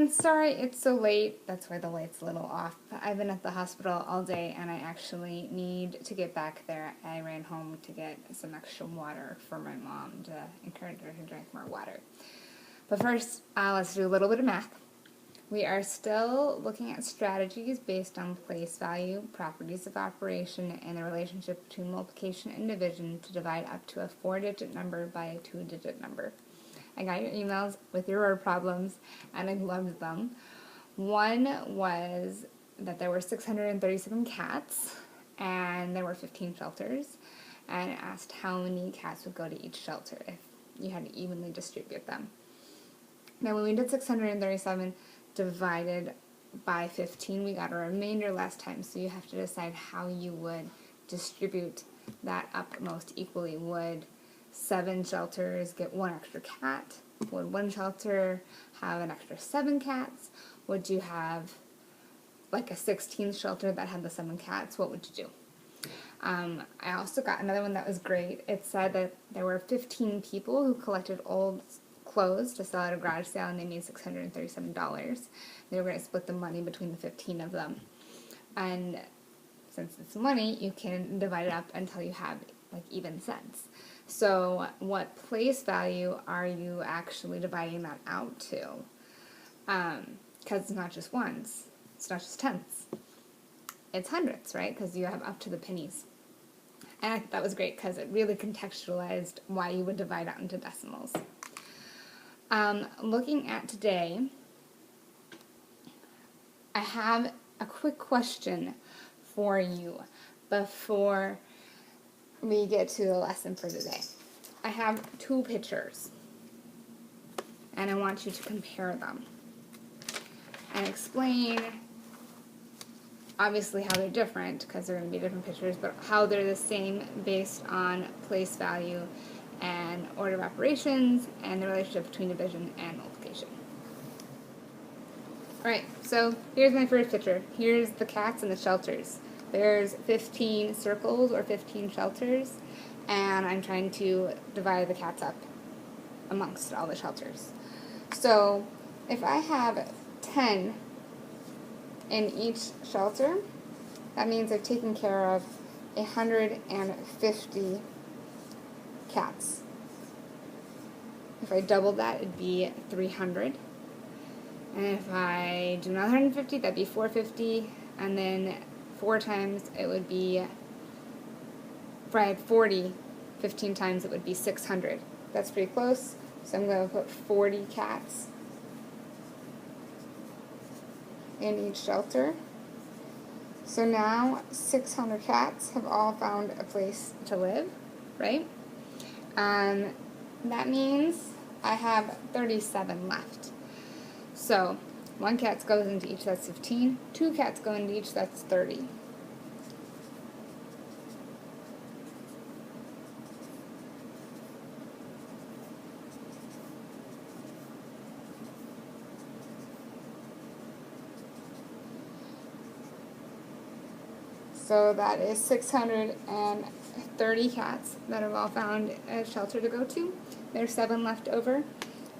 everyone, sorry it's so late. That's why the light's a little off. I've been at the hospital all day and I actually need to get back there. I ran home to get some extra water for my mom to encourage her to drink more water. But first, let's do a little bit of math. We are still looking at strategies based on place value, properties of operation, and the relationship between multiplication and division to divide up to a 4-digit number by a 2-digit number. I got your emails with your word problems, and I loved them. One was that there were 637 cats, and there were 15 shelters, and it asked how many cats would go to each shelter if you had to evenly distribute them. Now, when we did 637 divided by 15, we got a remainder last time, so you have to decide how you would distribute that up most equally. Would 7 shelters get 1 extra cat? Would 1 shelter have an extra 7 cats? Would you have like a 16th shelter that had the 7 cats? What would you do? I also got another one that was great. It said that there were 15 people who collected old clothes to sell at a garage sale, and they made $637. They were going to split the money between the 15 of them. And since it's money, you can divide it up until you have like even cents. So what place value are you actually dividing that out to? Because it's not just ones, it's not just tenths, it's hundreds, right? Because you have up to the pennies. And I thought that was great because it really contextualized why you would divide out into decimals. Looking at today, I have a quick question for you before we get to the lesson for today. I have 2 pictures, and I want you to compare them and explain, obviously, how they're different, because they're going to be different pictures, but how they're the same based on place value and order of operations and the relationship between division and multiplication. Alright, so here's my first picture. Here's the cats and the shelters. There's 15 circles or 15 shelters, and I'm trying to divide the cats up amongst all the shelters. So if I have 10 in each shelter, that means I've taken care of 150 cats. If I doubled that, it'd be 300. And if I do another 150, that'd be 450. And then 4 times, it would be, if I had 40, 15 times, it would be 600. That's pretty close. So I'm going to put 40 cats in each shelter. So now 600 cats have all found a place to live, right? That means I have 37 left. So 1 cat goes into each, that's 15. 2 cats go into each, that's 30. So that is 630 cats that have all found a shelter to go to. There's 7 left over,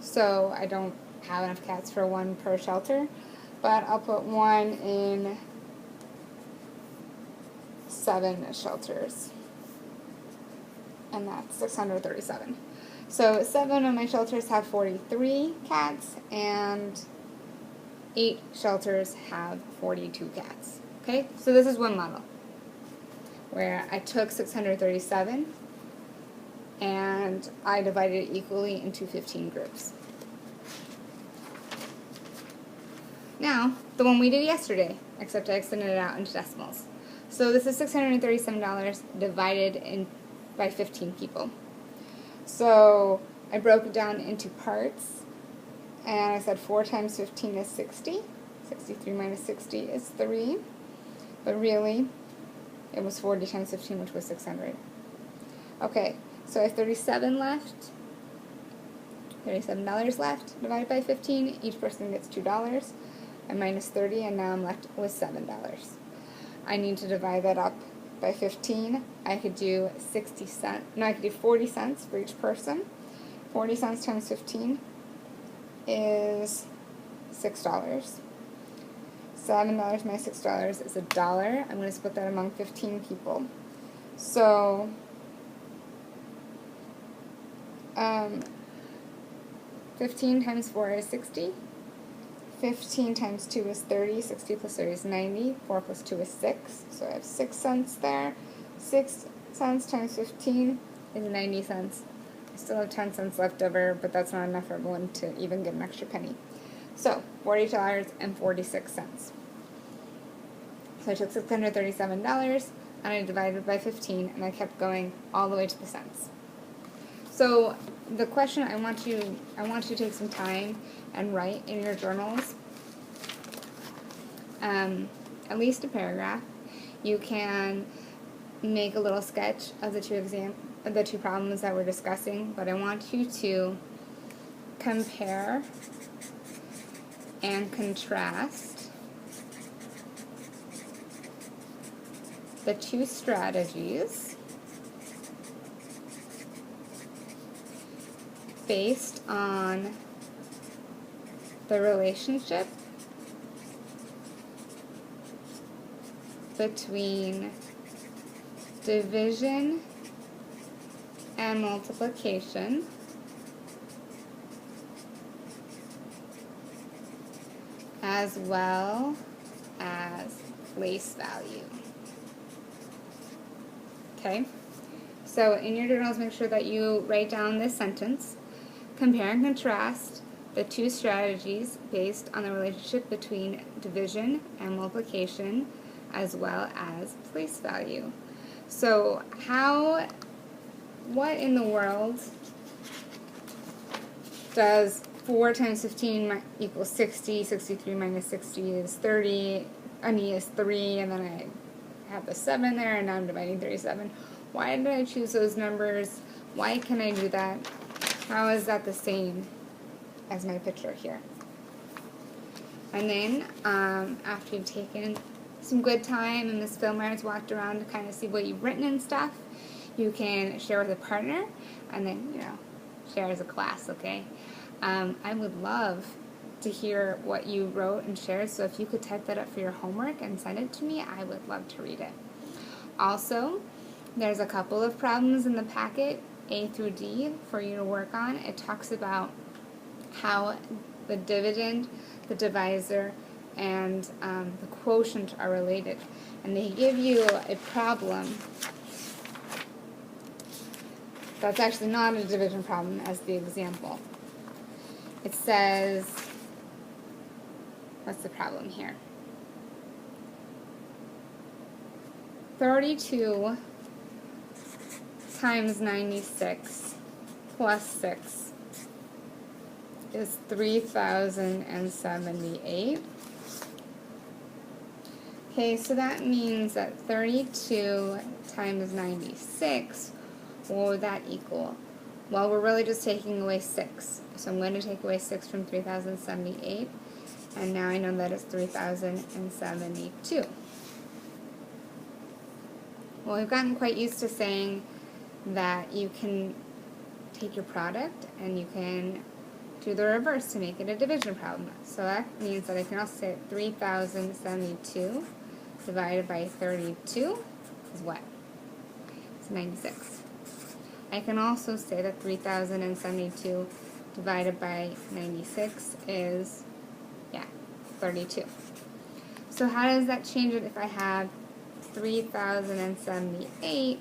so I don't have enough cats for 1 per shelter, but I'll put 1 in 7 shelters, and that's 637. So 7 of my shelters have 43 cats, and 8 shelters have 42 cats. Okay, so this is one model where I took 637 and I divided it equally into 15 groups. Now, the one we did yesterday, except I extended it out into decimals. So this is $637 divided by 15 people. So I broke it down into parts, and I said 4 times 15 is 60. 63 minus 60 is 3. But really, it was 40 times 15, which was 600. Okay, so I have 37 left. $37 left, divided by 15. Each person gets $2. I minus 30, and now I'm left with $7. I need to divide that up by 15. I could do 60 cents. No, I could do 40 cents for each person. 40 cents times 15 is $6. $7 minus $6 is $1. I'm going to split that among 15 people. So, 15 times 4 is 60. 15 times 2 is 30. 60 plus 30 is 90. 4 plus 2 is 6. So I have 6 cents there. 6 cents times 15 is 90 cents. I still have 10 cents left over, but that's not enough for everyone to even get an extra penny. So, $40.46. So I took $637 and I divided it by 15 and I kept going all the way to the cents. So the question I want you to take some time and write in your journals, at least a paragraph. You can make a little sketch of the two problems that we're discussing, but I want you to compare and contrast the two strategies based on the relationship between division and multiplication as well as place value. Okay? So in your journals, make sure that you write down this sentence. Compare and contrast the two strategies based on the relationship between division and multiplication as well as place value. So what in the world does 4 times 15 equals 60, 63 minus 60 is 30, is 3, and then I have the 7 there, and now I'm dividing 37. Why did I choose those numbers? Why can I do that? How is that the same as my picture here? And then, after you've taken some good time and Ms. Filmer's walked around to kind of see what you've written and stuff, you can share with a partner, and then, share as a class, okay? I would love to hear what you wrote and shared, so if you could type that up for your homework and send it to me, I would love to read it. Also, there's a couple of problems in the packet, A through D, for you to work on. It talks about how the dividend, the divisor, and the quotient are related. And they give you a problem that's actually not a division problem as the example. It says, what's the problem here? 32 times 96 plus 6 is 3,078. Okay, so that means that 32 times 96, what would that equal? Well, we're really just taking away 6. So I'm going to take away 6 from 3,078, and now I know that it's 3,072. Well, we've gotten quite used to saying that you can take your product and you can do the reverse to make it a division problem. So that means that I can also say 3,072 divided by 32 is what? It's 96. I can also say that 3,072 divided by 96 is, 32. So how does that change it if I have 3,078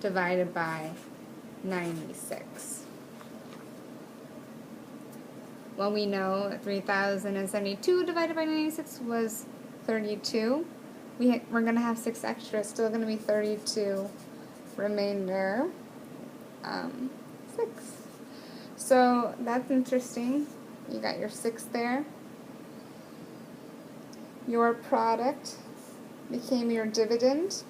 divided by 96? Well, we know 3,072 divided by 96 was 32. We're going to have 6 extra. It's still going to be 32. Remainder, 6. So that's interesting. You got your 6 there. Your product became your dividend.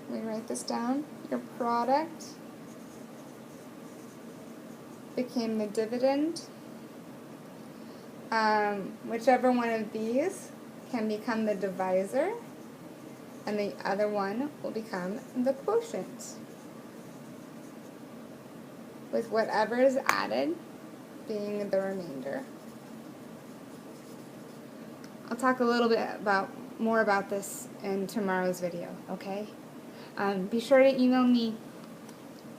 Let me write this down. Your product became the dividend. Whichever one of these can become the divisor, and the other one will become the quotient. With whatever is added, being the remainder. I'll talk a little bit more about this in tomorrow's video, okay? Be sure to email me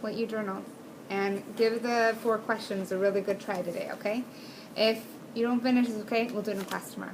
what you journaled and give the 4 questions a really good try today, okay? If you don't finish, it's okay. We'll do it in class tomorrow.